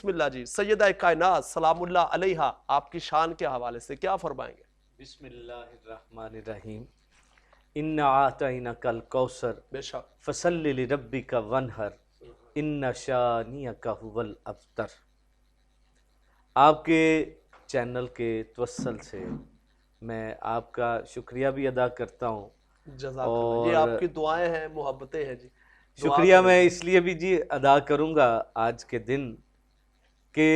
بسم اللہ جی، سیدہ کائنات سلام اللہ علیہا آپ کی شان کے حوالے سے کیا فرمائیں گے؟ بسم اللہ الرحمن الرحیم انا اعطیناک الکوثر بے شک فصلی لربک وانحر ان شانئک هو الابتر۔ آپ کے چینل کے توسل سے میں آپ کا شکریہ بھی ادا کرتا ہوں، جزاک اللہ، یہ آپ کی دعائیں ہیں، محبتیں ہیں جی۔ شکریہ میں اس لیے بھی جی ادا کروں گا آج کے دن کہ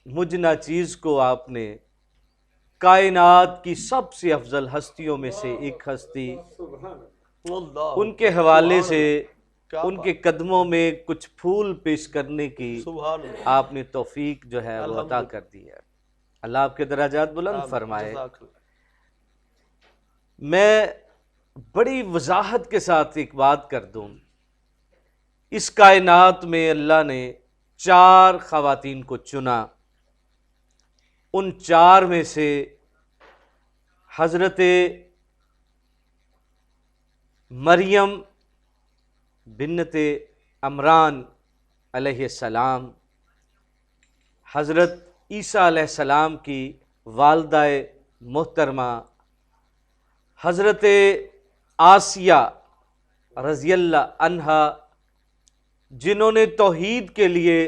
مجھ ناچیز کو آپ نے کائنات کی سب سے افضل ہستیوں میں سے ایک ہستی ان کے حوالے سے ان کے قدموں میں کچھ پھول پیش کرنے کی آپ نے توفیق جو ہے وہ عطا کر دی ہے۔ اللہ آپ کے درجات بلند فرمائے۔ میں بڑی وضاحت کے ساتھ ایک بات کر دوں، اس کائنات میں اللہ نے 4 خواتین کو چنا، ان 4 میں سے حضرت مریم بنت عمران علیہ السلام، حضرت عیسیٰ علیہ السلام کی والدہ محترمہ حضرت آسیہ رضی اللہ عنہا، جنہوں نے توحید کے لیے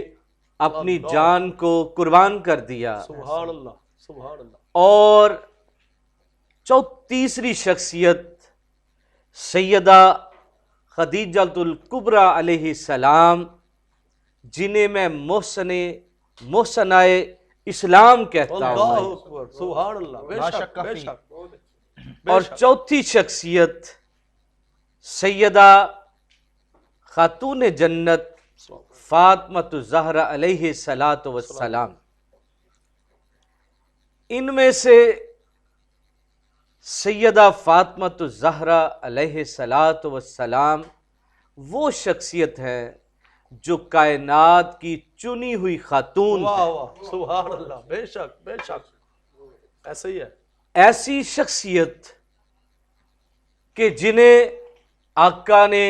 اپنی جان کو قربان کر دیا، سبحان اللہ سبحان اللہ۔ اور تیسری شخصیت سیدہ خدیجۃ الکبریٰ علیہ السلام، جنہیں میں محسنہ اسلام کہتا ہوں، سبحان اللہ، بے شک بے شک۔ اور چوتھی شخصیت سیدہ خاتون جنت فاطمہ الزہرا علیہ السلام۔ ان میں سے سیدہ فاطمہ الزہرا علیہ السلام وہ شخصیت ہے جو کائنات کی چنی ہوئی خاتون ہے۔ واہ واہ سبحان اللہ، بے شک بے شک، ایسے ہی ہے۔ ایسی شخصیت کہ جنہیں آقا نے،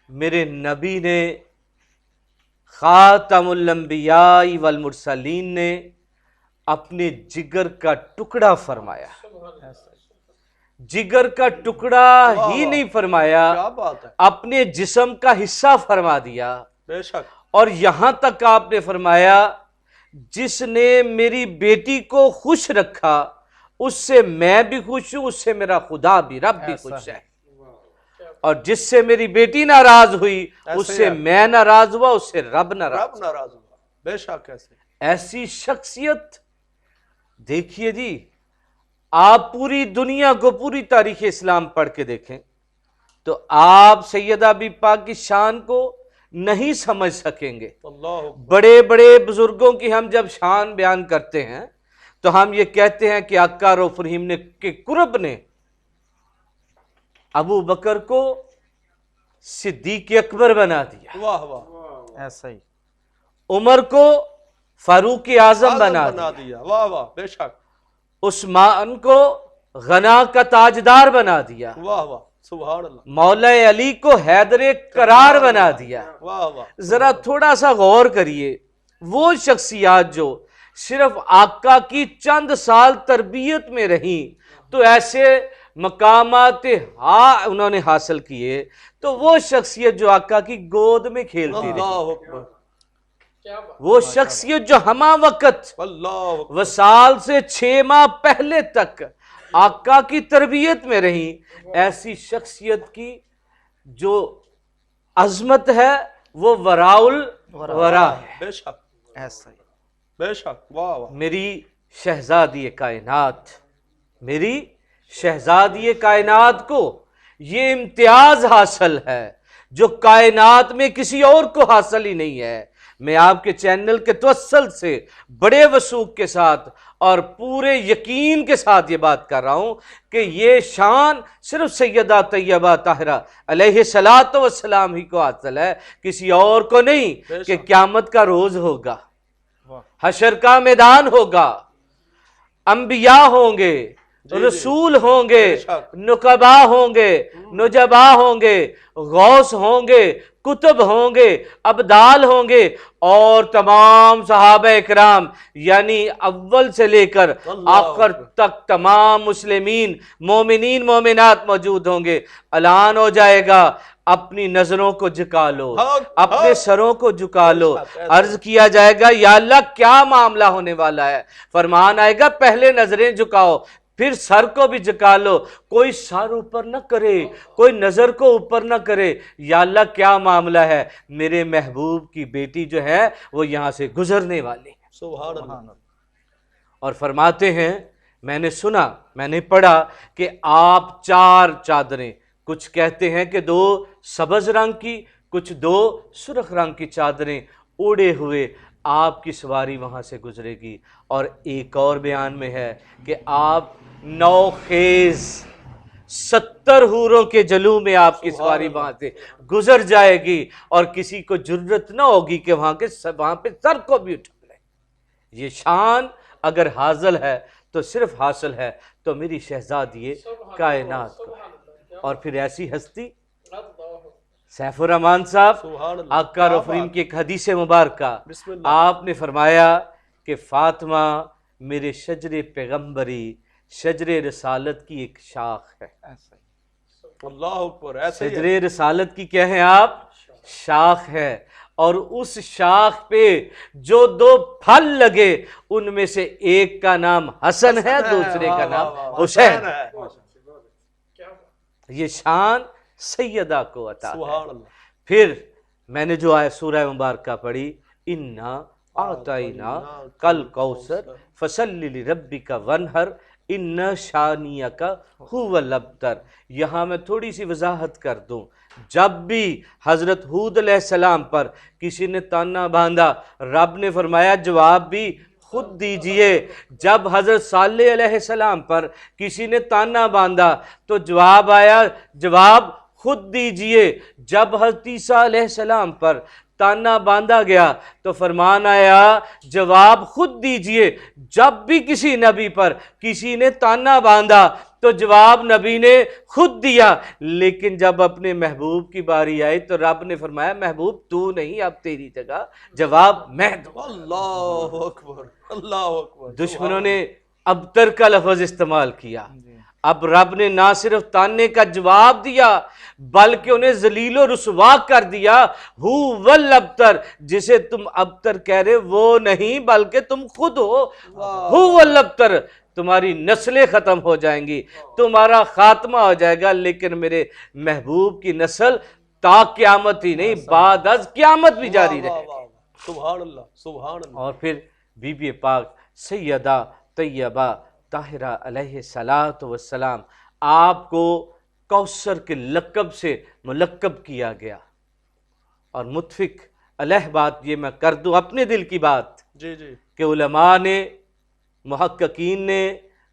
میرے نبی نے، خاتم الانبیاء والمرسلین نے اپنے جگر کا ٹکڑا فرمایا۔ جگر کا ٹکڑا ہی نہیں فرمایا، کیا بات ہے، اپنے جسم کا حصہ فرما دیا۔ بے شک۔ اور یہاں تک آپ نے فرمایا جس نے میری بیٹی کو خوش رکھا اس سے میں بھی خوش ہوں، اس سے میرا خدا بھی، رب بھی خوش ہے، اور جس سے میری بیٹی ناراض ہوئی اس سے میں ناراض ہوا، اس سے رب ناراض ہوا۔ بے شک ایسی شخصیت دیکھیے جی، آپ پوری دنیا کو، پوری تاریخ اسلام پڑھ کے دیکھیں تو آپ سیدہ بی پاک کی شان کو نہیں سمجھ سکیں گے۔ بڑے بڑے بزرگوں کی ہم جب شان بیان کرتے ہیں تو ہم یہ کہتے ہیں کہ آقا رؤوف الرحیم نے کہ قرب نے ابو بکر کو صدیق اکبر بنا دیا، واہ واہ، ایسا ہی عمر کو فاروق اعظم بنا دیا، واہ واہ، بے شک۔ عثمان کو غنا کا تاجدار بنا دیا، واہ واہ سبحان اللہ۔ مولا علی کو حیدر قرار بنا دیا۔ واہ واہ، ذرا تھوڑا سا غور کریے، وہ شخصیات جو صرف آقا کی چند سال تربیت میں رہیں تو ایسے مقامات انہوں نے حاصل کیے، تو وہ شخصیت جو آقا کی گود میں کھیلتی رہی، اللہ اکبر، وہ شخصیت جو ہمہ وقت اللہ وصال سے 6 ماہ پہلے تک آقا کی تربیت میں رہیں، ایسی شخصیت کی جو عظمت ہے وہ وراء الورا ہے۔ بے شک، ایسا ہی، بے شک، واہ واہ۔ میری شہزادی کائنات، میری شہزادی کائنات کو یہ امتیاز حاصل ہے جو کائنات میں کسی اور کو حاصل ہی نہیں ہے۔ میں آپ کے چینل کے توسل سے بڑے وثوق کے ساتھ اور پورے یقین کے ساتھ یہ بات کر رہا ہوں کہ یہ شان صرف سیدہ طیبہ طاہرہ علیہ السلام ہی کو حاصل ہے، کسی اور کو نہیں۔ کہ قیامت کا روز ہوگا، حشر کا میدان ہوگا، انبیاء ہوں گے، رسول ہوں گے، بے شک۔ نقبا ہوں گے، نجبا ہوں گے، غوث ہوں گے، کتب ہوں گے، ابدال ہوں گے، اور تمام صحابہ اکرام یعنی اول سے لے کر اللہ آخر تک تمام مسلمین مومنین مومنات موجود ہوں گے۔ اعلان ہو جائے گا، اپنی نظروں کو جھکا لو، حق، اپنے حق۔ سروں کو جھکا لو۔ ایسا ہے۔ عرض کیا جائے گا یا اللہ کیا معاملہ ہونے والا ہے؟ فرمان آئے گا پہلے نظریں جھکاؤ، پھر سر کو بھی جھکا لو۔ کوئی سر اوپر نہ کرے، کوئی نظر کو اوپر نہ کرے۔ یا اللہ کیا معاملہ ہے؟ میرے محبوب کی بیٹی جو ہے وہ یہاں سے گزرنے والی ہے۔ سبحان اللہ۔ اور فرماتے ہیں میں نے سنا، میں نے پڑھا کہ آپ 4 چادریں، کچھ کہتے ہیں کہ 2 سبز رنگ کی، کچھ 2 سرخ رنگ کی چادریں اڑے ہوئے آپ کی سواری وہاں سے گزرے گی۔ اور ایک اور بیان میں ہے کہ آپ 9 خیز 70 حوروں کے جلو میں آپ کی سواری وہاں سے گزر جائے گی، اور کسی کو جرت نہ ہوگی کہ وہاں پہ سر کو بھی اٹھا لے۔ یہ شان اگر حاصل ہے تو صرف حاصل ہے تو میری شہزادی کائنات کو۔ اور پھر ایسی ہستی سیف الرحمان صاحب، سبحان اللہ۔ آقا رفریم کی ایک حدیث مبارکہ، بسم اللہ۔ آپ نے فرمایا کہ فاطمہ میرے شجر پیغمبری، شجر رسالت کی ایک شاخ ہے۔ اللہ اکبر۔ ایسے ہی ہے۔ شجر رسالت کی کیا ہے آپ؟ شاخ ہے، اور اس شاخ پہ جو 2 پھل لگے ان میں سے ایک کا نام حسن ہے، دوسرے کا نام حسین ہے۔ یہ شان سیدہ کو عطا ہے۔ سبحان اللہ۔ پھر میں نے جو آئے سورہ مبارکہ پڑھی، انا اعطینا کل کوثر فصلی لربک وانحر ان شانیک هو الابتر۔ یہاں میں تھوڑی سی وضاحت کر دوں، جب بھی حضرت ہود علیہ السلام پر کسی نے تانا باندھا، رب نے فرمایا جواب بھی خود دیجئے۔ جب حضرت صالح علیہ السلام پر کسی نے تانا باندھا تو جواب آیا، جواب خود دیجئے۔ جب حضرت عیسیٰ علیہ السلام پر تانا باندھا گیا تو فرمان آیا جواب خود دیجئے۔ جب بھی کسی نبی پر کسی نے تانا باندھا تو جواب نبی نے خود دیا، لیکن جب اپنے محبوب کی باری آئی تو رب نے فرمایا محبوب تو نہیں، اب تیری جگہ جواب میں دوں۔ اللہ اکبر، اللہ اکبر۔ دشمنوں نے ابتر کا لفظ استعمال کیا۔ اب رب نے نہ صرف تانے کا جواب دیا بلکہ انہیں ذلیل و رسوا کر دیا۔ ہو والابتر، جسے تم ابتر کہہ رہے وہ نہیں بلکہ تم خود ہو۔ ہو والابتر، تمہاری نسلیں ختم ہو جائیں گی، تمہارا خاتمہ ہو جائے گا، لیکن میرے محبوب کی نسل تا قیامت ہی نہیں بعد از قیامت بھی جاری رہے گی۔ سبحان اللہ، سبحان اللہ۔ اور پھر بی بی پاک سیدہ طیبہ طاہرہ علیہ السلام، آپ کو کوثر کے لقب سے ملقب کیا گیا۔ اور متفق علیہ بات یہ میں کر دوں اپنے دل کی بات، جی جی۔ کہ علماء نے، محققین نے،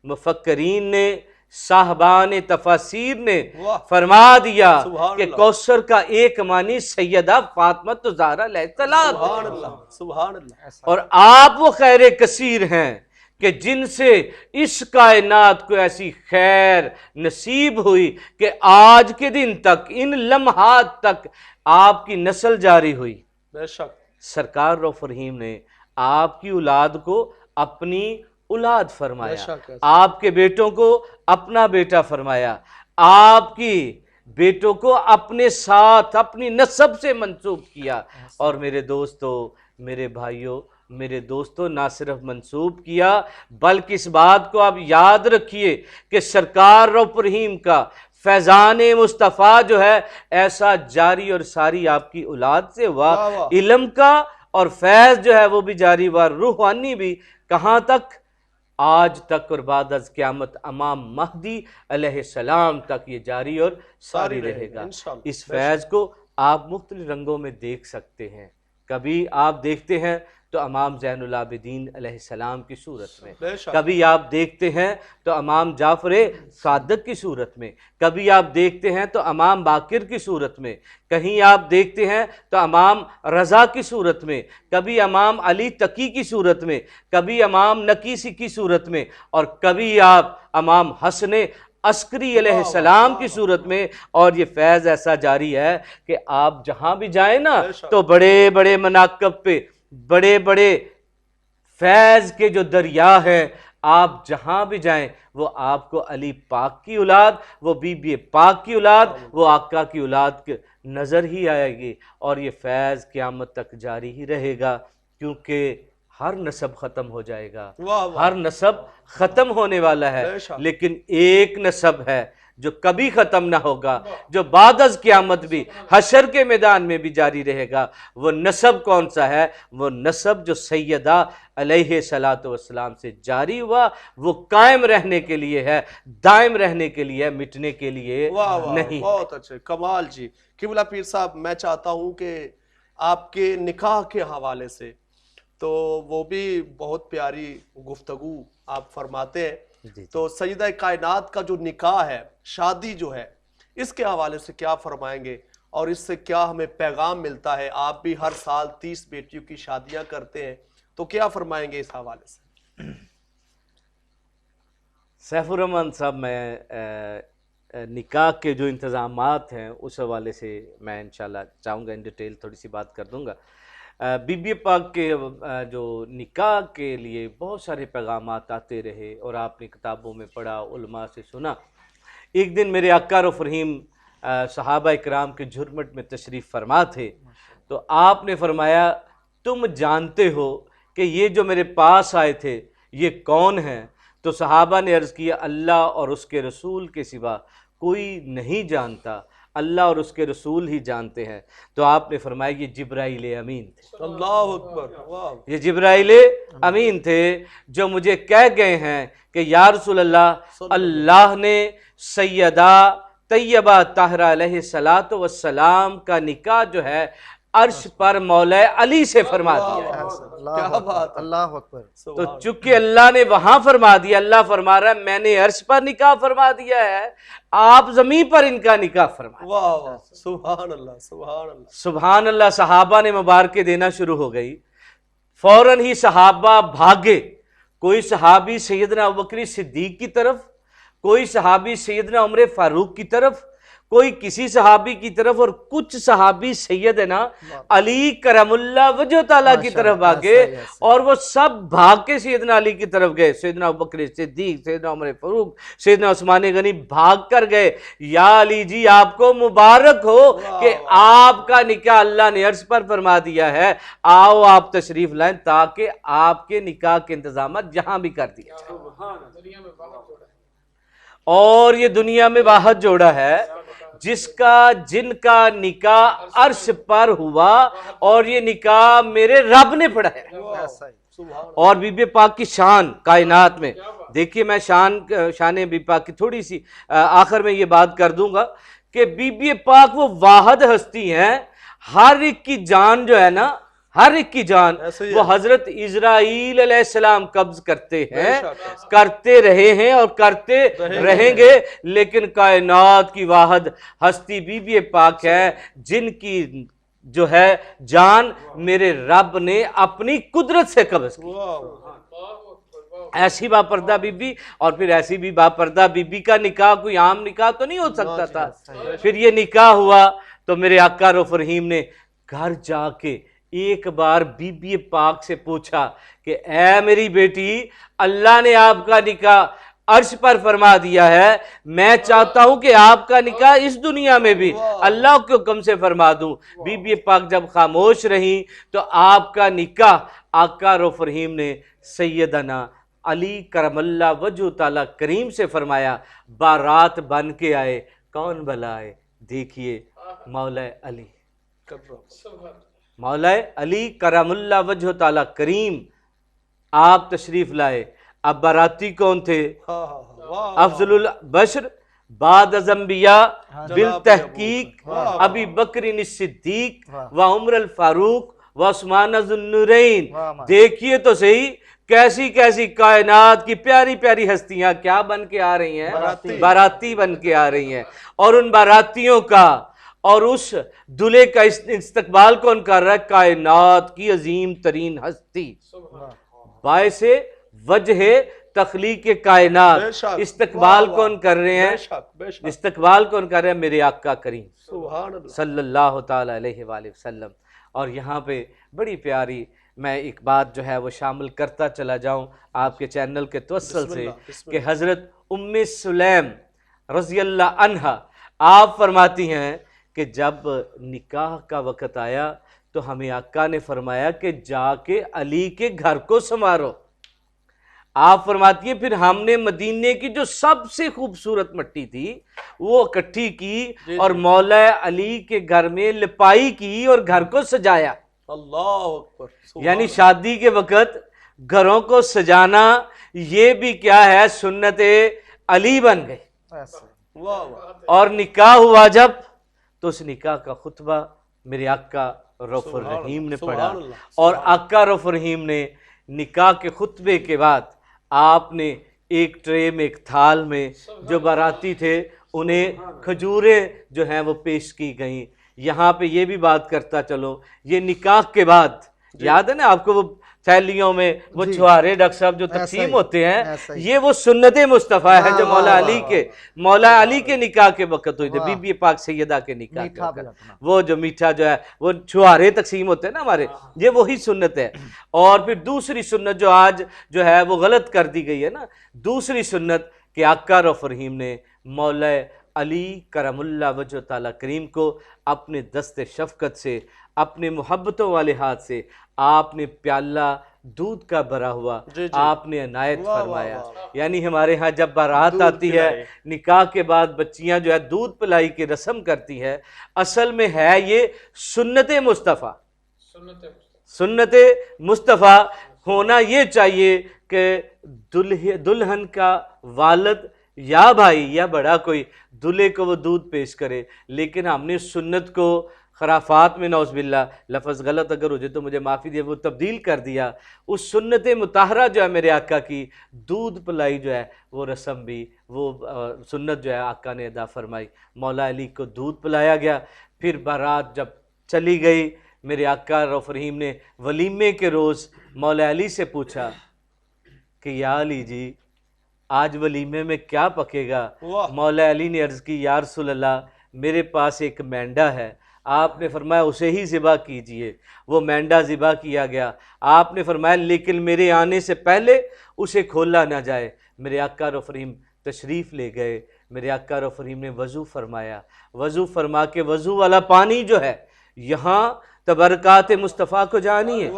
مفکرین نے، صاحبان تفاسیر نے واہ، فرما دیا سبحان کہ اللہ۔ کوثر کا ایک معنی سیدہ فاطمہ الزہرا علیہ السلام، سبحان اللہ، سبحان اللہ۔ اور آپ وہ خیر کثیر ہیں کہ جن سے اس کائنات کو ایسی خیر نصیب ہوئی کہ آج کے دن تک، ان لمحات تک آپ کی نسل جاری ہوئی۔ بے شک۔ سرکار رؤوف الرحیم نے آپ کی اولاد کو اپنی اولاد بے فرمایا، شک۔ آپ کے بیٹوں کو اپنا بیٹا فرمایا، آپ کی بیٹوں کو اپنے ساتھ اپنی نسب سے منسوب کیا۔ اور میرے دوستو، میرے بھائیوں، میرے دوستوں، نہ صرف منسوب کیا بلکہ اس بات کو آپ یاد رکھیے کہ سرکار رؤوف الرحیم کا فیضان مصطفیٰ جو ہے ایسا جاری اور ساری آپ کی اولاد سے ہوا۔ واہ واہ۔ علم کا اور فیض جو ہے وہ بھی جاری ہوا، روحانی بھی، کہاں تک؟ آج تک اور بعد از قیامت امام مہدی علیہ السلام تک یہ جاری اور ساری رہے گا۔ انشاءاللہ۔ اس فیض کو آپ مختلف رنگوں میں دیکھ سکتے ہیں۔ کبھی آپ دیکھتے ہیں تو امام زین العابدین علیہ السلام کی صورت میں، بے شک، کبھی آپ دیکھتے ہیں تو امام جعفر صادق کی صورت میں، کبھی آپ دیکھتے ہیں تو امام باقر کی صورت میں، کہیں آپ دیکھتے ہیں تو امام رضا کی صورت میں، کبھی امام علی تقی کی صورت میں، کبھی امام نکیسی کی صورت میں، اور کبھی آپ امام حسن عسکری علیہ السلام کی صورت میں. اور یہ فیض ایسا جاری ہے کہ آپ جہاں بھی جائیں نا تو بڑے بڑے مناقب پہ بڑے بڑے فیض کے جو دریا ہیں، آپ جہاں بھی جائیں وہ آپ کو علی پاک کی اولاد، وہ بی بی پاک کی اولاد، وہ آقا کی اولاد نظر ہی آئے گی. اور یہ فیض قیامت تک جاری ہی رہے گا، کیونکہ ہر نسب ختم ہو جائے گا، ہر نسب ختم ہونے والا ہے، لیکن ایک نسب ہے جو کبھی ختم نہ ہوگا، جو بعد از قیامت بھی حشر کے میدان میں بھی جاری رہے گا. وہ نسب کون سا ہے؟ وہ نسب جو سیدہ علیہ الصلوۃ والسلام سے جاری ہوا، وہ قائم رہنے کے لیے ہے، دائم رہنے کے لیے، مٹنے کے لیے نہیں. بہت اچھے، کمال جی. قبلہ پیر صاحب، میں چاہتا ہوں کہ آپ کے نکاح کے حوالے سے تو وہ بھی بہت پیاری گفتگو آپ فرماتے ہیں. تو سیدہ کائنات کا جو نکاح ہے، شادی جو ہے، اس کے حوالے سے کیا فرمائیں گے اور اس سے کیا ہمیں پیغام ملتا ہے؟ آپ بھی ہر سال 30 بیٹیوں کی شادیاں کرتے ہیں، تو کیا فرمائیں گے اس حوالے سے؟ سیف الرحمن صاحب، میں نکاح کے جو انتظامات ہیں اس حوالے سے میں انشاءاللہ چاہوں گا ان ڈیٹیل تھوڑی سی بات کر دوں گا. بی بی پاک کے جو نکاح کے لیے بہت سارے پیغامات آتے رہے اور آپ نے کتابوں میں پڑھا، علماء سے سنا. ایک دن میرے آقا رؤوف رحیم صحابہ اکرام کے جھرمٹ میں تشریف فرما تھے، تو آپ نے فرمایا تم جانتے ہو کہ یہ جو میرے پاس آئے تھے یہ کون ہیں؟ تو صحابہ نے عرض کیا اللہ اور اس کے رسول کے سوا کوئی نہیں جانتا، اللہ اور اس کے رسول ہی جانتے ہیں. تو آپ نے فرمایا یہ جبرائیل امین تھے. اللہ اکبر، واہ. یہ جبرائیل امین تھے جو مجھے کہہ گئے ہیں کہ یا رسول اللہ، اللہ نے سیدہ طیبہ طاہرہ علیہ الصلوۃ والسلام کا نکاح جو ہے عرش پر مولا علی سے فرما دیا ہے. کیا بات، اللہ اکبر. تو چونکہ اللہ نے وہاں فرما دیا، اللہ فرما رہا ہے میں نے عرش پر نکاح فرما دیا ہے، آپ زمین پر ان کا نکاح فرما. واہ واہ، سبحان اللہ، سبحان اللہ، سبحان اللہ. صحابہ نے مبارکیں دینا شروع ہو گئی، فوراً ہی صحابہ بھاگے. کوئی صحابی سیدنا ابوبکر صدیق کی طرف، کوئی صحابی سیدنا عمر فاروق کی طرف، کوئی کسی صحابی کی طرف، اور کچھ صحابی سیدنا علی کرم اللہ وجہ تعالیٰ کی طرف بھاگے، اور وہ سب بھاگ کے سیدنا علی کی طرف گئے. سیدنا ابوبکر صدیق، سیدنا عمر فاروق، سیدنا عثمان غنی بھاگ کر گئے. یا علی جی آپ کو مبارک ہو کہ آپ کا نکاح اللہ نے عرش پر فرما دیا ہے، آؤ آپ تشریف لائیں تاکہ آپ کے نکاح کے انتظامات یہاں بھی کر دیا جائے. اور یہ دنیا میں واحد جوڑا ہے جن کا نکاح عرش پر ہوا، اور یہ نکاح میرے رب نے پڑھایا. اور بی بی پاک کی شان کائنات میں دیکھیے، میں شان بی بی پاک کی تھوڑی سی آخر میں یہ بات کر دوں گا کہ بی بی پاک وہ واحد ہستی ہیں، ہر ایک کی جان جو ہے نا، ہر ایک کی جان وہ حضرت اسرائیل علیہ السلام قبض کرتے ہیں، کرتے رہے ہیں اور کرتے رہیں گے. لیکن کائنات کی واحد ہستی بی بی پاک ہے جن کی جو ہے جان میرے رب نے اپنی قدرت سے قبض کی. ایسی باپردہ بی بی، اور پھر ایسی بھی باپردہ بی بی کا نکاح کوئی عام نکاح تو نہیں ہو سکتا تھا. پھر یہ نکاح ہوا تو میرے آقا رؤوف رحیم نے گھر جا کے ایک بار بی بی پاک سے پوچھا کہ اے میری بیٹی، اللہ نے آپ کا نکاح عرش پر فرما دیا ہے، میں چاہتا ہوں کہ آپ کا نکاح اس دنیا میں بھی اللہ کے حکم سے فرما دوں. بی بی پاک جب خاموش رہیں تو آپ کا نکاح آقا رؤوف رحیم نے سیدنا علی کرم اللہ وجہ تعالیٰ کریم سے فرمایا. بارات بن کے آئے، کون بلا آئے؟ دیکھیے مولا علی، مولا علی کرم اللہ وجہ تعالیٰ کریم آپ تشریف لائے. اب باراتی کون تھے؟ افضل البشر بعد از انبیاء بالتحقیق ابی بکر صدیق و عمر الفاروق وعثمان ذو النورین، دیکھیے تو صحیح کیسی کیسی کائنات کی پیاری پیاری ہستیاں کیا بن کے آ رہی ہیں، باراتی بن کے آ رہی ہیں، اور ان باراتیوں کا اور اس دلہے کا استقبال کون کر رہا ہے؟ کائنات کی عظیم ترین ہستی، باعث وجہ تخلیق کائنات استقبال کون کر رہے ہیں؟ استقبال کون کر رہے ہیں؟ میرے آقا کریم صلی اللہ تعالی علیہ وآلہ وسلم۔ اور یہاں پہ بڑی پیاری میں ایک بات جو ہے وہ شامل کرتا چلا جاؤں آپ کے چینل کے توسل سے کہ حضرت ام سلیم رضی اللہ عنہا آپ فرماتی ہیں کہ جب نکاح کا وقت آیا تو ہمیں آقا نے فرمایا کہ جا کے علی کے گھر کو سنوارو۔ آپ فرماتی ہیں پھر ہم نے مدینے کی جو سب سے خوبصورت مٹی تھی وہ اکٹھی کی اور مولا علی کے گھر میں لپائی کی اور گھر کو سجایا۔ اللہ اکبر، یعنی شادی کے وقت گھروں کو سجانا یہ بھی کیا ہے؟ سنت علی بن گئی۔ اور نکاح ہوا جب تو اس نکاح کا خطبہ میرے آقا رؤوف الرحیم نے پڑھا، اور آقا رؤوف الرحیم نے نکاح کے خطبے کے بعد آپ نے ایک ٹرے میں ایک تھال میں جو باراتی تھے انہیں کھجوریں جو ہیں وہ پیش کی گئیں۔ یہاں پہ یہ بھی بات کرتا چلو، یہ نکاح کے بعد یاد ہے نا آپ کو وہ تھیلیوں میں وہ چھوارے ڈاکٹر صاحب جو تقسیم ہوتے ہیں، یہ وہ سنت مصطفیٰ ہے جو مولا علی کے نکاح کے وقت ہوئی تھی، بی بی پاک سیدہ کے نکاح کے وقت، وہ جو میٹھا جو ہے وہ چھوارے تقسیم ہوتے ہیں نا ہمارے، یہ وہی سنت ہے۔ اور پھر دوسری سنت جو آج جو ہے وہ غلط کر دی گئی ہے نا، دوسری سنت کہ آقا رؤوف الرحیم نے مولا علی کرم اللہ وجہ تعالیٰ کریم کو اپنے دست شفقت سے، اپنے محبتوں والے ہاتھ سے آپ نے پیالہ دودھ کا بھرا ہوا آپ نے عنایت فرمایا۔ یعنی ہمارے ہاں جب بارات آتی ہے نکاح کے بعد بچیاں جو ہے دودھ پلائی کی رسم کرتی ہے، اصل میں ہے یہ سنت مصطفیٰ، سنت مصطفیٰ ہونا یہ چاہیے کہ دلہن کا والد یا بھائی یا بڑا کوئی دلہے کو وہ دودھ پیش کرے، لیکن ہم نے سنت کو خرافات میں نعوذ باللہ لفظ غلط اگر ہو جائے تو مجھے معافی دے، وہ تبدیل کر دیا۔ اس سنت مطہرہ جو ہے میرے آقا کی دودھ پلائی جو ہے وہ رسم بھی وہ سنت جو ہے آقا نے ادا فرمائی، مولا علی کو دودھ پلایا گیا۔ پھر بارات جب چلی گئی میرے آقا رؤوف الرحیم نے ولیمے کے روز مولا علی سے پوچھا کہ یا علی جی آج ولیمے میں کیا پکے گا؟ مولا علی نے عرض کی یا رسول اللہ میرے پاس ایک مینڈا ہے۔ آپ نے فرمایا اسے ہی ذبح کیجئے۔ وہ مینڈا ذبح کیا گیا۔ آپ نے فرمایا لیکن میرے آنے سے پہلے اسے کھولا نہ جائے۔ میرے آقا رؤوف الرحیم تشریف لے گئے، میرے آقا رؤوف الرحیم نے وضو فرمایا، وضو فرما کے وضو والا پانی جو ہے یہاں تبرکات مصطفیٰ کو جانیے،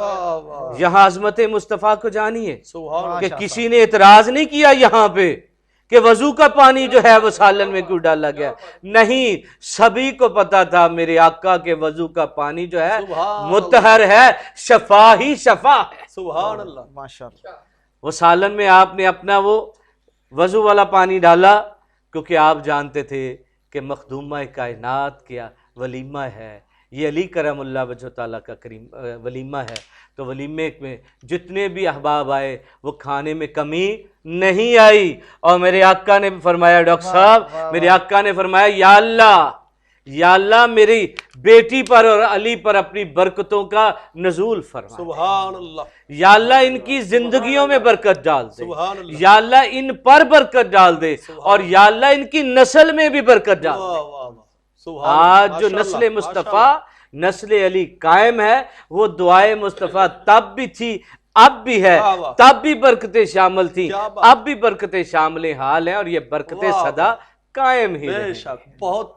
یہاں عظمت مصطفیٰ کو جانیے کہ کسی نے اعتراض نہیں کیا یہاں پہ کہ وضو کا پانی جو ہے وہ سالن میں کیوں ڈالا گیا، نہیں، سبھی کو پتا تھا میرے آقا کے وضو کا پانی جو ہے مطہر ہے، شفا ہی شفا ہے۔ سبحان اللہ، ماشاءاللہ۔ وہ سالن میں آپ نے اپنا وہ وضو والا پانی ڈالا کیونکہ آپ جانتے تھے کہ مخدومہ کائنات کیا ولیمہ ہے، یہ علی کرم اللہ وجہ تعالیٰ کا کریم ولیمہ ہے، تو ولیمے میں جتنے بھی احباب آئے وہ کھانے میں کمی نہیں آئی۔ اور میرے آقا نے فرمایا ڈاکٹر صاحب میرے آقا نے فرمایا یا اللہ میری بیٹی پر اور علی پر اپنی برکتوں کا نزول فرما، سبحان اللہ، یا اللہ ان کی زندگیوں میں برکت ڈال دے، سبحان اللہ، یا اللہ ان پر برکت ڈال دے، اور یا اللہ ان کی نسل میں بھی برکت ڈال دے۔ واہ واہ واہ، سبحان اللہ، آج جو نسل مصطفیٰ نسل علی قائم ہے وہ دعائے مصطفیٰ تب بھی تھی اب بھی ہے، تب بھی برکتیں شامل تھیں، اب بھی برکتیں شامل حال ہیں، اور یہ برکتیں صدا قائم ہی رہیں۔ بے شک، بہت